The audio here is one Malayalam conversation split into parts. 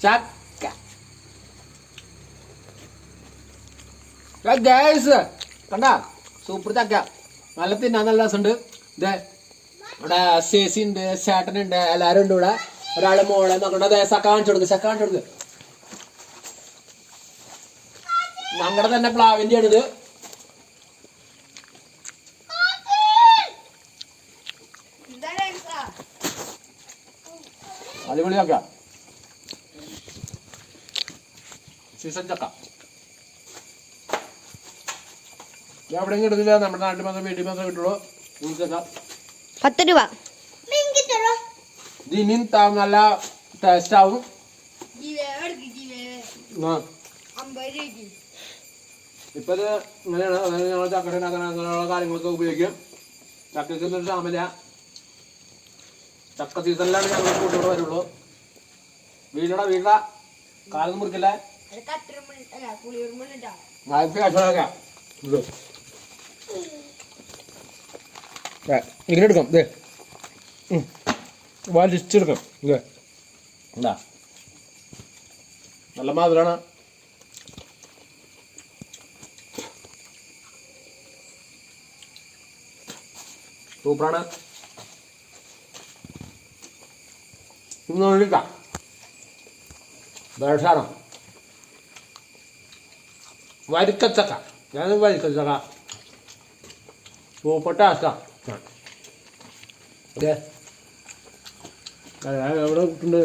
ചക്ക ഗൈസ് കണ്ടാ സൂപ്പർ ചക്ക നല്ല തിന്നാൻ നല്ല രസമുണ്ട്. ഇതേ ഇവിടെ ചേച്ചി ഉണ്ട്, ചേട്ടനുണ്ട്, എല്ലാരും ഉണ്ട് ഇവിടെ. ഒരാള് മോളെ നോക്കണ്ട ചക്ക കാണിച്ചു കൊടുക്ക്, ചക്ക കാണിച്ചു കൊടുക്ക്. ഞങ്ങളുടെ തന്നെ പ്ലാവിന്റെ ആണിത്. അടിപൊളി ചക്ക, സീസൺ ചക്ക. എവിടെയും കിട്ടുന്നില്ല, നമ്മുടെ നാട്ടിൽ മാത്രം വീട്ടിൽ മാത്രമേ കിട്ടുള്ളൂ. ചക്ക 10 രൂപ. ഇതിനും നല്ല ടേസ്റ്റ് ആവും. ഇപ്പൊ ഇത് ഇങ്ങനെയാണ്, അതായത് ഞങ്ങൾ ചക്കര ഉണ്ടാക്കാൻ അങ്ങനെയുള്ള കാര്യങ്ങളൊക്കെ ഉപയോഗിക്കും. ചക്കയ്ക്ക് ഒരു ക്ഷാമില്ല. ചക്ക സീസണിലാണ് ഞങ്ങൾ കൂട്ടിവിടെ വരുള്ളൂ. വീട കാലൊന്നും മുറിക്കില്ല. ഇങ്ങനെ എടുക്കാം, ഇതേ വലിച്ചെടുക്കാം. ഇതേ എന്താ നല്ല മാതിരാണ്. സൂപ്പറാണ്. വിളിക്കാം വേഷാണ് വരിക്കച്ചക്ക. ഞാൻ വരിക്കച്ചക്ക സൂപ്പർ ടേസ്റ്റാണ്. എവിടെ ഉണ്ട്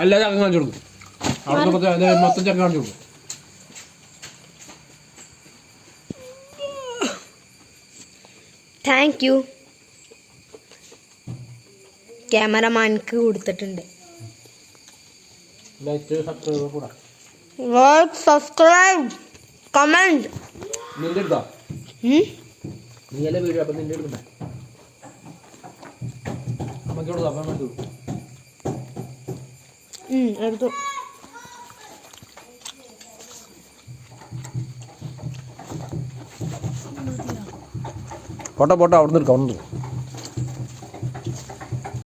എല്ലാ ചക്ക കാണിച്ചു കൊടുക്കും. അവിടെ മൊത്തം ചക്ക കാണിച്ചു കൊടുക്കും. Thank you. ക്യാമറമാൻക്ക് കൊടുത്തിട്ടുണ്ട്. Subscribe comment. നിന്റെ എടുത്തോ? നീയല്ലേ വീഡിയോ, അപ്പം നിന്റെ എടുക്കണ്ടേ? അമ്മക്ക് കൊടുത്തോ? അപ്പം എടുത്തു. എടുത്തു. പോട്ടെ അവിടെ നിന്ന് എടുക്കാം.